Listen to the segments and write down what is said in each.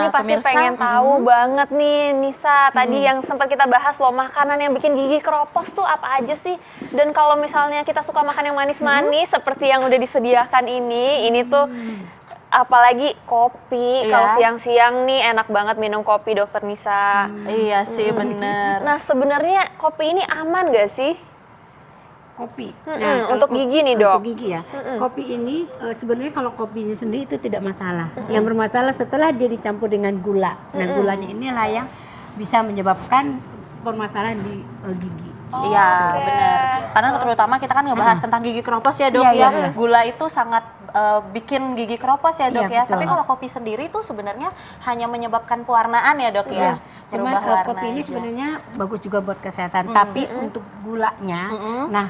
nih pasti pemirsa pengen tahu banget nih Nisa. Tadi yang sempat kita bahas loh, makanan yang bikin gigi keropos tuh apa aja sih? Dan kalau misalnya kita suka makan yang manis-manis seperti yang udah disediakan ini tuh apalagi kopi. Kalau siang-siang nih enak banget minum kopi, Dokter Nisa. Iya sih, bener. Nah, sebenarnya kopi ini aman gak sih? Kopi. Untuk gigi nih, Dok. Untuk gigi ya. Kopi ini sebenarnya kalau kopinya sendiri itu tidak masalah. Yang bermasalah setelah dia dicampur dengan gula. Nah, gulanya inilah yang bisa menyebabkan permasalahan di gigi. Iya, benar. Karena terutama kita kan ngebahas tentang gigi keropos ya, Dok, Iya, ya. iya. Gula itu sangat bikin gigi keropos ya, Dok, Iya, ya. betul. Tapi kalau kopi sendiri itu sebenarnya hanya menyebabkan pewarnaan ya, Dok, ya. Cuman Berubah warna kopi ini aja. sebenarnya bagus juga buat kesehatan. Tapi untuk gulanya, nah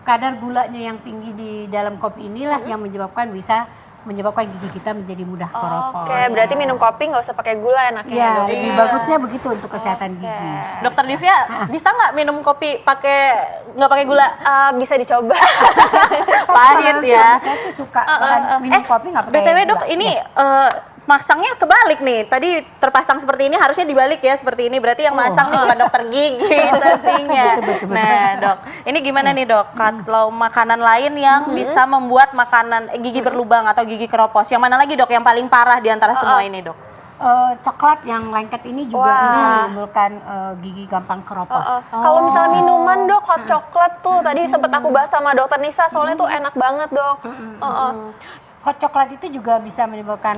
kadar gulanya yang tinggi di dalam kopi inilah yang bisa menyebabkan gigi kita menjadi mudah keropos. Oke, berarti minum kopi nggak usah pakai gula enaknya Iya, ya, Dok? lebih bagusnya begitu untuk kesehatan gigi. Dokter Divya, bisa nggak minum kopi nggak pakai gula? Bisa dicoba. Pahit ya. Saya tuh suka minum kopi nggak pakai BTW, gula. Dok, ini masangnya kebalik nih. Tadi terpasang seperti ini, harusnya dibalik ya, seperti ini. Berarti yang masang nih bukan dokter gigi pastinya. Betul. Nah, Dok, ini gimana nih, Dok? Kalau makanan lain yang bisa membuat makanan gigi berlubang atau gigi keropos, yang mana lagi, Dok, yang paling parah di antara semua ini, Dok? Coklat yang lengket ini juga bisa menimbulkan gigi gampang keropos. Kalau misalnya minuman, Dok, hot coklat tuh tadi sempat aku bahas sama Dokter Nisa, soalnya tuh enak banget, Dok. Hot coklat itu juga bisa menimbulkan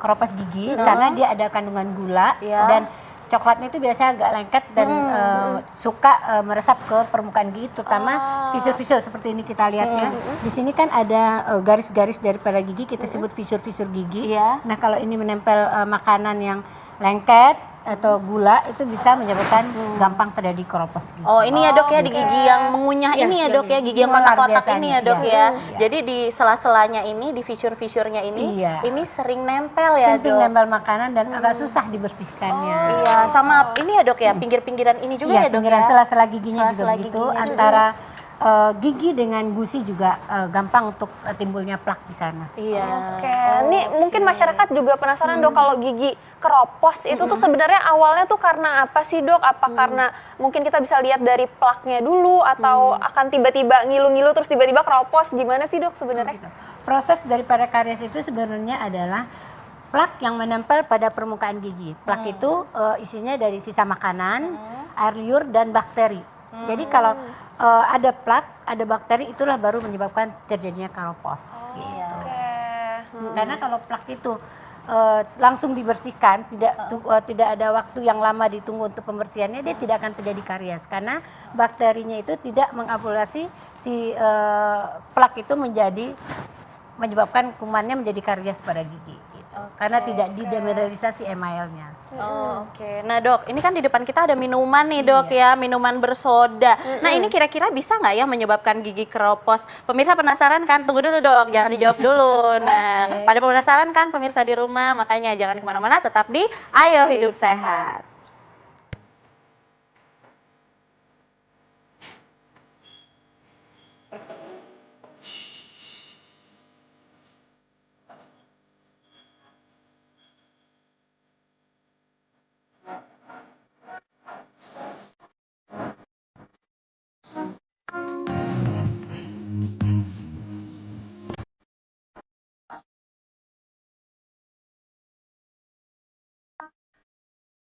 keropos gigi karena dia ada kandungan gula dan coklatnya itu biasanya agak lengket dan suka meresap ke permukaan gigi, terutama fisur-fisur seperti ini kita lihat ya. Di sini kan ada garis-garis daripada gigi, kita sebut fisur-fisur gigi. Nah, kalau ini menempel makanan yang lengket atau gula itu bisa menyebabkan gampang terjadi keropos gigi. Oh, ini ya, Dok, ya, di gigi yang mengunyah ini ya, Dok, ya, gigi yang kotak-kotak ini ya, Dok, ya. Jadi di sela-selanya ini, di fisur-fisurnya ini sering nempel ya, Sering Dok. nempel makanan dan agak susah dibersihkannya. Iya, sama ini ya, Dok, ya, pinggir-pinggiran ini juga ya, Dok, pinggiran ya. sela-sela giginya Sela-sela juga begitu. giginya Antara gigi dengan gusi juga gampang untuk timbulnya plak di sana. Iya. Oke, ini mungkin masyarakat juga penasaran, Dok, kalau gigi keropos itu tuh sebenarnya awalnya tuh karena apa sih, Dok? Apa karena mungkin kita bisa lihat dari plaknya dulu atau akan tiba-tiba ngilu-ngilu terus tiba-tiba keropos? Gimana sih, Dok, sebenarnya? Proses daripada karies itu sebenarnya adalah plak yang menempel pada permukaan gigi. Plak itu isinya dari sisa makanan, air liur, dan bakteri. Jadi kalau ada plak, ada bakteri, itulah baru menyebabkan terjadinya keropos. Gitu. Karena kalau plak itu langsung dibersihkan, tidak ada waktu yang lama ditunggu untuk pembersihannya, dia tidak akan terjadi karies karena bakterinya itu tidak mengabulasi si plak itu menyebabkan kumannya menjadi karies pada gigi. Karena tidak didemineralisasi emailnya. Oke. Nah, Dok, ini kan di depan kita ada minuman nih, Dok, ya, minuman bersoda. Nah, ini kira-kira bisa nggak ya menyebabkan gigi keropos? Pemirsa penasaran kan? Tunggu dulu, Dok, jangan dijawab dulu. Nah, pada penasaran kan pemirsa di rumah? Makanya jangan kemana-mana, tetap di Ayo Hidup Sehat.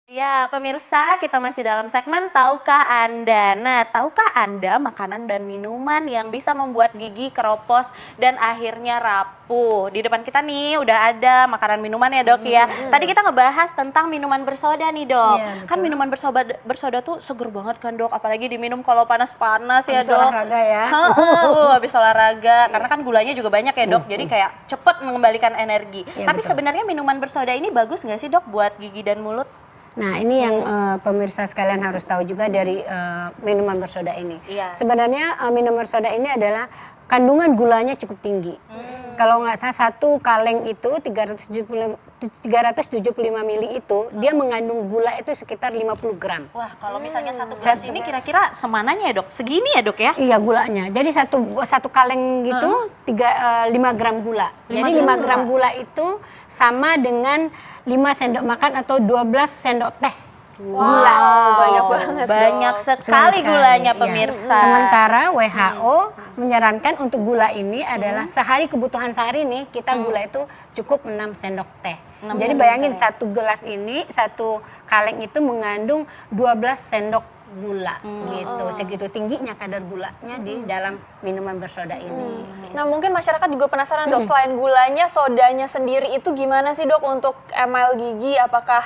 Ya, pemirsa, kita masih dalam segmen Tahukah Anda? Nah, tahukah Anda makanan dan minuman yang bisa membuat gigi keropos dan akhirnya rapuh? Di depan kita nih udah ada makanan minuman ya, Dok, ya. Tadi kita ngebahas tentang minuman bersoda nih, Dok. Kan minuman bersoda tuh seger banget kan, Dok, apalagi diminum kalau panas-panas ya, Habis Dok. olahraga ya. Habis olahraga, karena kan gulanya juga banyak ya, Dok. Jadi kayak cepet mengembalikan energi. Tapi sebenarnya minuman bersoda ini bagus nggak sih, Dok, buat gigi dan mulut? Nah, ini yang pemirsa sekalian harus tahu juga dari minuman bersoda ini. Sebenarnya minuman bersoda ini adalah kandungan gulanya cukup tinggi. Kalau nggak salah satu kaleng itu 375 mili itu dia mengandung gula itu sekitar 50 gram. Wah, kalau misalnya satu gelas ini kira-kira semananya ya, Dok? Segini ya, Dok, ya? Iya, gulanya. Jadi satu kaleng gitu 5 gram gula. Jadi 5 gram gula itu sama dengan 5 sendok makan atau 12 sendok teh. Gula, banyak banget. Banyak dong. sekali gulanya Iya. pemirsa. Sementara WHO menyarankan untuk gula ini adalah sehari kebutuhan sehari nih kita gula itu cukup 6 sendok teh. 6 Jadi sendok bayangin teh. satu gelas ini, satu kaleng itu mengandung 12 sendok gula gitu. Segitu tingginya kadar gulanya di dalam minuman bersoda ini. Nah mungkin masyarakat juga penasaran dok, selain gulanya, sodanya sendiri itu gimana sih dok untuk email gigi? Apakah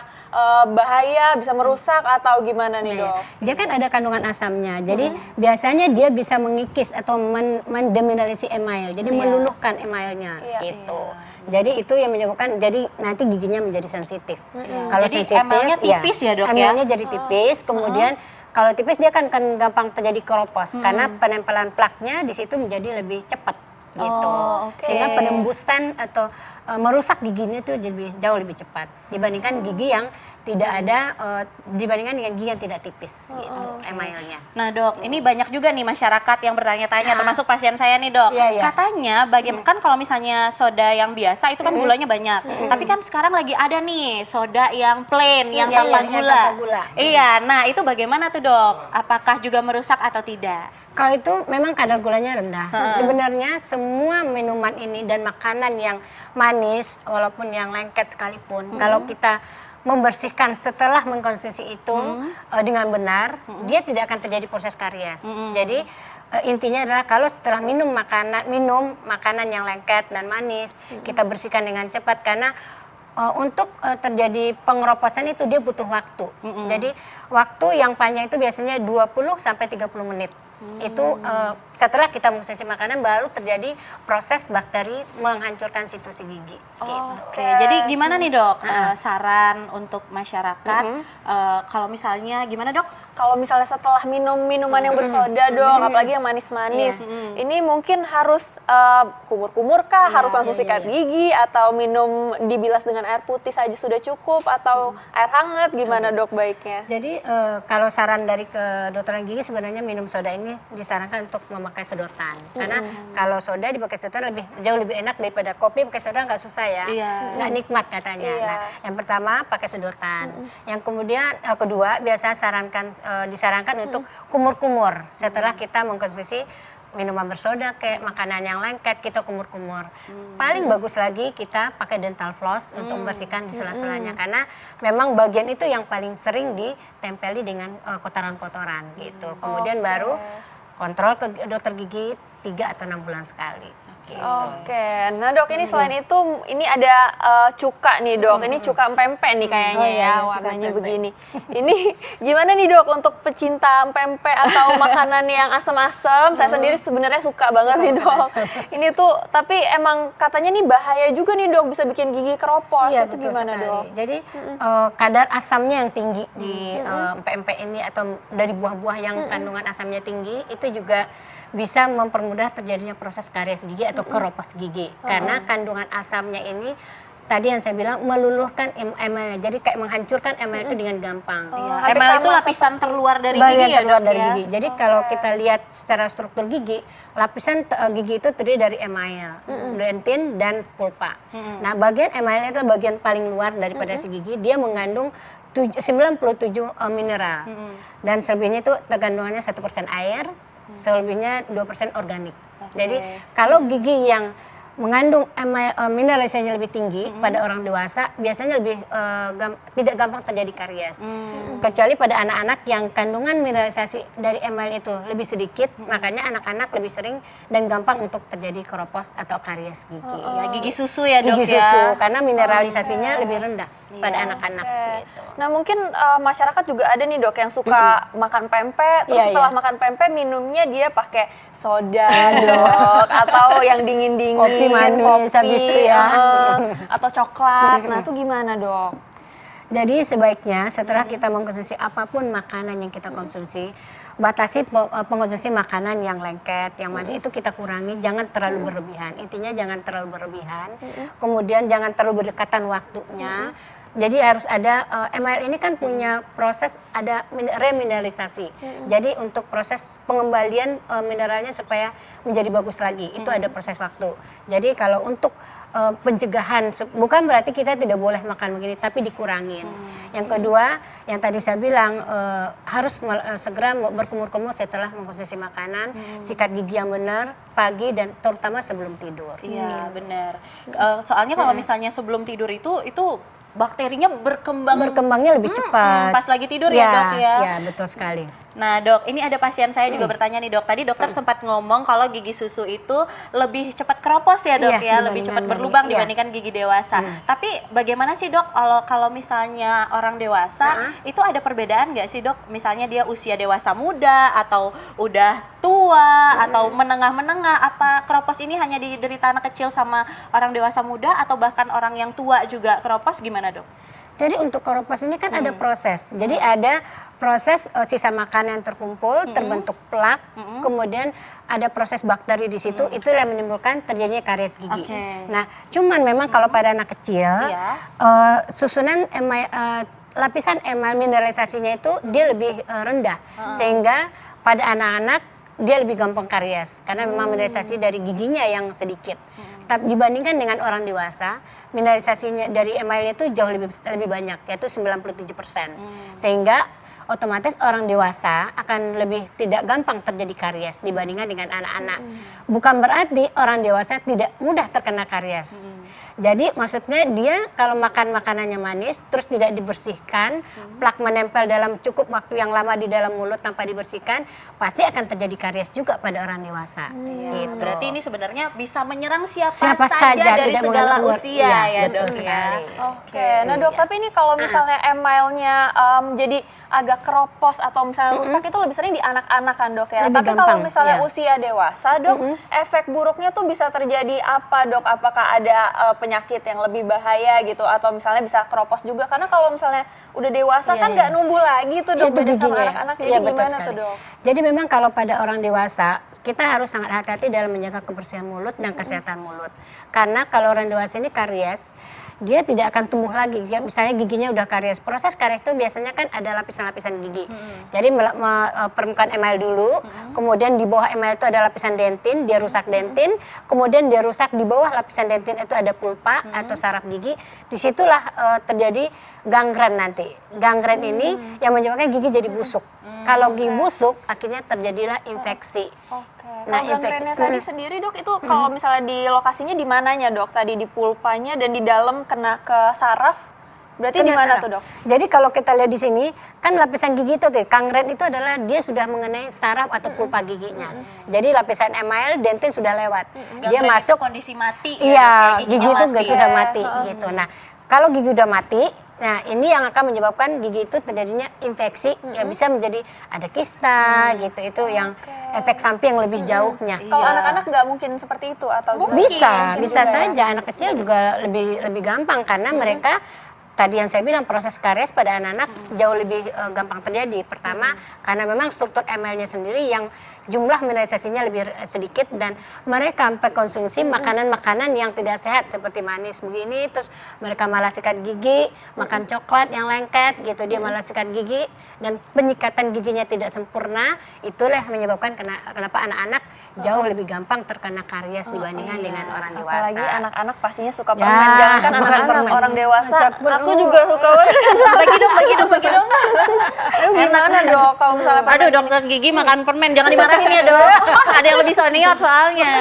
bahaya, bisa merusak atau gimana nih dok? Dia kan ada kandungan asamnya, jadi biasanya dia bisa mengikis atau mendemineralisasi email, jadi meluluhkan emailnya Iya, gitu. Jadi itu yang menyebabkan, jadi nanti giginya menjadi sensitif. Kalau Jadi sensitif, emalnya tipis ya, dok, ya? Emalnya jadi tipis, kemudian kalau tipis dia kan gampang terjadi keropos karena penempelan plaknya di situ menjadi lebih cepat gitu. Oh, oke. Sehingga penembusan atau merusak giginya itu jauh lebih cepat dibandingkan gigi yang tidak ada, dibandingkan dengan gigi yang tidak tipis gitu emailnya. Nah dok, ini banyak juga nih masyarakat yang bertanya-tanya, termasuk pasien saya nih dok. Iya, iya. Katanya, kan kalau misalnya soda yang biasa itu kan gulanya banyak. Tapi kan sekarang lagi ada nih soda yang plain, yang Iya, tanpa iya, yang gula. tanpa gula. Iya, nah itu bagaimana tuh dok? Apakah juga merusak atau tidak? Kalau itu memang kadar gulanya rendah. Sebenarnya semua minuman ini dan makanan yang manis, walaupun yang lengket sekalipun, kalau kita membersihkan setelah mengkonsumsi itu dengan benar, dia tidak akan terjadi proses karies. Jadi intinya adalah kalau setelah minum makanan yang lengket dan manis, kita bersihkan dengan cepat karena untuk terjadi pengeroposan itu dia butuh waktu. Jadi waktu yang panjang itu biasanya 20 sampai 30 menit. Itu setelah kita mengkonsumsi makanan baru terjadi proses bakteri menghancurkan situasi gigi. Gitu. Oke, jadi gimana nih dok saran untuk masyarakat kalau misalnya gimana dok? Kalau misalnya setelah minum minuman yang bersoda dok, apalagi yang manis-manis, ini mungkin harus kumur-kumur kah? Harus langsung sikat gigi atau minum dibilas dengan air putih saja sudah cukup atau air hangat? Gimana dok baiknya? Jadi kalau saran dari kedokteran gigi sebenarnya minum soda ini disarankan untuk memakai sedotan. Karena kalau soda dipakai sedotan jauh lebih enak daripada kopi pakai soda, nggak susah ya, nggak nikmat katanya. Iya. Nah, yang pertama pakai sedotan. Yang kemudian kedua biasa disarankan untuk kumur-kumur setelah kita mengkonsumsi minuman bersoda kayak makanan yang lengket, kita kumur-kumur. Paling bagus lagi kita pakai dental floss untuk membersihkan di sela-selanya karena memang bagian itu yang paling sering ditempeli dengan kotoran-kotoran gitu. Kemudian baru kontrol ke dokter gigi 3 atau 6 bulan sekali. Gitu. Oke, nah dok ini selain itu ini ada cuka nih dok, ini cuka pempek nih kayaknya Oh, iya, ya, cuka warnanya pempek. begini. Ini gimana nih dok untuk pecinta pempek atau makanan yang asam-asam? Saya sendiri sebenarnya suka banget nih dok. Ini tuh, tapi emang katanya nih bahaya juga nih dok, bisa bikin gigi keropos. Iya, Itu betul gimana sekali. dok? Jadi kadar asamnya yang tinggi di pempek ini atau dari buah-buah yang kandungan asamnya tinggi itu juga bisa mempermudah terjadinya proses karies gigi atau keropos gigi. Karena kandungan asamnya ini tadi yang saya bilang meluluhkan emalnya, jadi kayak menghancurkan emal itu dengan gampang. Hampir Emal itu sama lapisan terluar dari Bagian gigi ya terluar dok dari ya? gigi. Jadi kalau kita lihat secara struktur gigi, lapisan gigi itu terdiri dari email, dentin dan pulpa. Nah, bagian email itu bagian paling luar daripada si gigi, dia mengandung 97 mineral. Dan selebihnya itu terkandungannya 1% air, selebihnya 2% organik. Jadi kalau gigi yang mengandung mineralisasinya lebih tinggi pada orang dewasa biasanya lebih tidak gampang terjadi karies. Kecuali pada anak-anak yang kandungan mineralisasi dari email itu lebih sedikit, makanya anak-anak lebih sering dan gampang untuk terjadi keropos atau karies gigi. Ya, gigi susu ya dok Gigi ya? susu karena mineralisasinya lebih rendah pada anak-anak gitu. Nah mungkin masyarakat juga ada nih dok yang suka makan pempek, terus Iya, setelah iya. makan pempek minumnya dia pakai soda dok, atau yang dingin-dingin, Kopi manis habis itu ya. Atau coklat. Nah itu gimana dok? Jadi sebaiknya setelah kita mengkonsumsi apapun makanan yang kita konsumsi, batasi pengkonsumsi makanan yang lengket, yang manis itu kita kurangi, jangan terlalu berlebihan. Intinya jangan terlalu berlebihan. Kemudian jangan terlalu berdekatan waktunya. Jadi harus ada ML ini kan punya proses ada remineralisasi. Jadi untuk proses pengembalian mineralnya supaya menjadi bagus lagi itu ada proses waktu. Jadi kalau untuk pencegahan, bukan berarti kita tidak boleh makan begini, tapi dikurangin. Yang kedua, yang tadi saya bilang harus segera berkumur-kumur setelah mengkonsumsi makanan, sikat gigi yang benar pagi dan terutama sebelum tidur. Iya, benar. Soalnya kalau misalnya sebelum tidur itu bakterinya Berkembangnya lebih cepat. pas lagi tidur ya, Dok ya. Ya, betul sekali. Nah, Dok, ini ada pasien saya juga bertanya nih, Dok. Tadi dokter sempat ngomong kalau gigi susu itu lebih cepat keropos ya, Dok, Iya, ya, lebih cepat dibandingkan berlubang iya. dibandingkan gigi dewasa. Tapi bagaimana sih, Dok, kalau misalnya orang dewasa itu ada perbedaan nggak sih, Dok? Misalnya dia usia dewasa muda atau udah tua atau menengah-menengah, apa keropos ini hanya diderita anak kecil sama orang dewasa muda atau bahkan orang yang tua juga keropos, gimana, Dok? Jadi untuk keropos ini kan ada proses. Jadi ada proses sisa makanan yang terkumpul, terbentuk plak, kemudian ada proses bakteri di situ, itu yang menimbulkan terjadinya karies gigi. Oke. Nah, cuman memang kalau pada anak kecil, Iya. susunan lapisan emal mineralisasinya itu dia lebih rendah, sehingga pada anak-anak dia lebih gampang karies karena memang mineralisasi dari giginya yang sedikit. Tapi dibandingkan dengan orang dewasa, mineralisasinya dari emalnya itu jauh lebih banyak, yaitu 97%. Sehingga otomatis orang dewasa akan lebih tidak gampang terjadi karies dibandingkan dengan anak-anak. Bukan berarti orang dewasa tidak mudah terkena karies. Jadi maksudnya dia kalau makan makanannya manis terus tidak dibersihkan, plak menempel dalam cukup waktu yang lama di dalam mulut tanpa dibersihkan, pasti akan terjadi karies juga pada orang dewasa. Gitu. Berarti ini sebenarnya bisa menyerang siapa Siapa saja dari tidak segala mengenal usia iya, ya, betul Dok, sekali. ya. Oke, nah Dok, tapi ini kalau misalnya emalnya jadi agak keropos atau misalnya rusak itu lebih sering di anak-anak kan, Dok ya. Lebih Tapi kalau gampang, misalnya iya. usia dewasa, Dok, efek buruknya tuh bisa terjadi apa, Dok? Apakah ada penyakit yang lebih bahaya gitu atau misalnya bisa keropos juga? Karena kalau misalnya udah dewasa kan nggak numbuh lagi tuh, Dok, Itu beda sama giginya. anak-anak. Jadi Iya, betul gimana sekali. tuh, Dok? Jadi memang kalau pada orang dewasa, kita harus sangat hati-hati dalam menjaga kebersihan mulut dan kesehatan mulut. Karena kalau orang dewasa ini karies, dia tidak akan tumbuh lagi. Ya, misalnya giginya udah karies. Proses karies itu biasanya kan ada lapisan-lapisan gigi. Jadi permukaan emal dulu, kemudian di bawah emal itu ada lapisan dentin, dia rusak dentin, kemudian dia rusak di bawah lapisan dentin itu ada pulpa atau saraf gigi. Disitulah terjadi gangren nanti. Gangren ini yang menyebabkan gigi jadi busuk. Kalau gigi busuk, akhirnya terjadilah infeksi. Oke. Nah, Kalau gangrennya infeksi. tadi sendiri, Dok, itu kalau misalnya di lokasinya di mananya, Dok? Tadi di pulpanya dan di dalam kena ke saraf. Berarti di Kena mana saraf. tuh, Dok? Jadi kalau kita lihat di sini, kan lapisan gigi itu, gangren itu adalah dia sudah mengenai saraf atau pulpa giginya. Jadi lapisan emal dentin sudah lewat. Dia Gangren masuk, itu kondisi mati. iya, ya, Dok, ya, gigi itu mati. sudah mati gitu. Nah, kalau gigi udah mati, nah ini yang akan menyebabkan gigi itu terjadinya infeksi, ya bisa menjadi ada kista gitu. Itu yang efek samping yang lebih jauhnya. Kalau Iya. anak-anak nggak mungkin seperti itu atau gimana? Bisa, Mungkin bisa juga ya? saja anak kecil juga lebih gampang karena mereka tadi yang saya bilang proses karies pada anak-anak jauh lebih gampang terjadi. Pertama karena memang struktur emalnya sendiri yang jumlah mineralisasinya lebih sedikit dan mereka sampai konsumsi makanan-makanan yang tidak sehat seperti manis begini, terus mereka malah sikat gigi, makan coklat yang lengket gitu, dia malah sikat gigi dan penyikatan giginya tidak sempurna. Itulah yang menyebabkan kenapa anak-anak jauh lebih gampang terkena karies dibandingkan dengan orang dewasa. Apalagi anak-anak pastinya suka Ya, permen. Jangankan makan anak-anak, permen. orang dewasa. Masa pun, Aku juga suka permen. Bagi dong, bagi dong, bagi dong. Ayo gimana, Dok? Kalau misalnya Aduh, dokter gigi makan permen, jangan dimarahin ya, Dok. Ada yang lebih senior soalnya.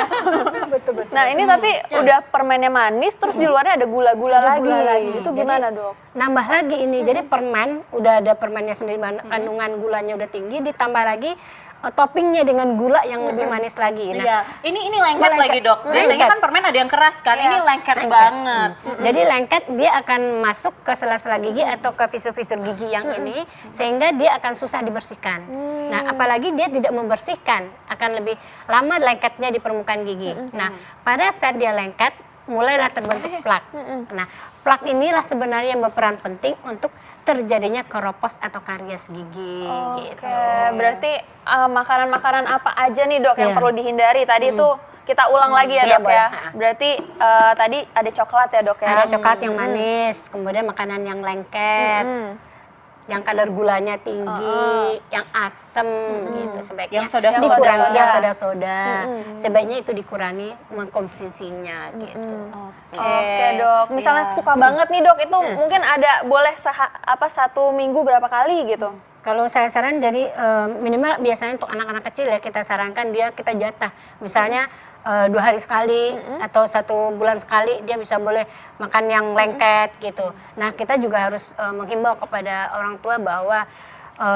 Betul-betul. Nah ini tapi udah permennya manis, terus di luarnya ada gula-gula Ada lagi. gula lagi. Itu Jadi, gimana, Dok? Nambah lagi ini, jadi permen udah ada permennya sendiri, kandungan gulanya udah tinggi, ditambah lagi toppingnya dengan gula yang lebih manis lagi. Nah, Iya, ini lengket lengket. lagi, Dok. Biasanya Lengket. kan permen ada yang keras kan, ini lengket banget. Jadi lengket dia akan masuk ke sela-sela gigi atau ke fisur-fisur gigi yang ini sehingga dia akan susah dibersihkan. Nah, apalagi dia tidak membersihkan, akan lebih lama lengketnya di permukaan gigi. Nah, pada saat dia lengket mulailah terbentuk plak. Nah, plak inilah sebenarnya yang berperan penting untuk terjadinya keropos atau karies gigi gitu. Oke, berarti makanan-makanan apa aja nih, Dok, yang Iya. perlu dihindari? Tadi tuh kita ulang lagi ya, Iya, Dok ya. boleh. Berarti tadi ada coklat ya, Dok ya. Ada coklat yang manis, kemudian makanan yang lengket. yang kadar gulanya tinggi, yang asam gitu sebaiknya. Yang soda-soda. dikurangi, Soda-soda. yang soda-soda. Sebaiknya itu dikurangi mengkonsumsinya gitu. Oke dok, misalnya Iya. suka banget nih dok, itu mungkin ada boleh satu minggu berapa kali gitu? Kalau saya saran dari minimal biasanya untuk anak-anak kecil ya kita sarankan kita jatah. Misalnya 2 hari sekali atau 1 bulan sekali dia bisa boleh makan yang lengket gitu. Nah kita juga harus menghimbau kepada orang tua bahwa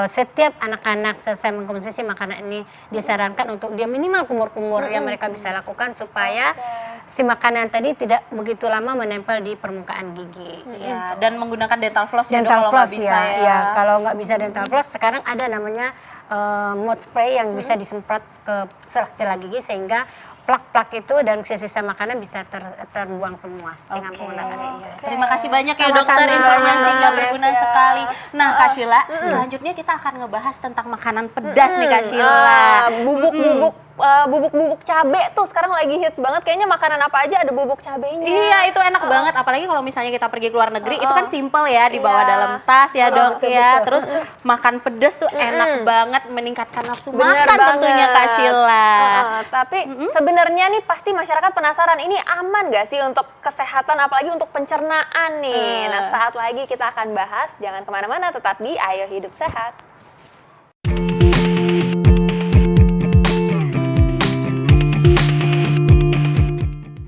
setiap anak-anak selesai mengkonsumsi makanan ini disarankan untuk dia minimal kumur-kumur yang mereka bisa lakukan supaya si makanan tadi tidak begitu lama menempel di permukaan gigi. Ya, dan menggunakan dental floss ya dok Dental kalau nggak floss bisa ya, ya. ya. Kalau nggak bisa dental floss, sekarang ada namanya mouth spray yang bisa disemprot ke celah gigi sehingga plak-plak itu dan sisa-sisa makanan bisa terbuang semua dengan Oke. menggunakan ini. Terima kasih banyak ya Sama-sama. dokter, informasinya Dokter berguna Devia. sekali. Nah Kak Sheila, selanjutnya kita akan ngebahas tentang makanan pedas nih Kak Sheila. Bubuk-bubuk cabe tuh sekarang lagi hits banget. Kayaknya makanan apa aja ada bubuk cabenya. Iya itu enak banget, apalagi kalau misalnya kita pergi ke luar negeri itu kan simple ya, dibawa Iya. dalam tas ya dok betul, ya. betul. Terus makan pedas tuh enak banget, meningkatkan nafsu Bener makan banget. tentunya Kak Sheila. Tapi sebenarnya nih pasti masyarakat penasaran, ini aman gak sih untuk kesehatan apalagi untuk pencernaan nih. Nah saat lagi kita akan bahas, jangan kemana-mana, tetap di Ayo Hidup Sehat.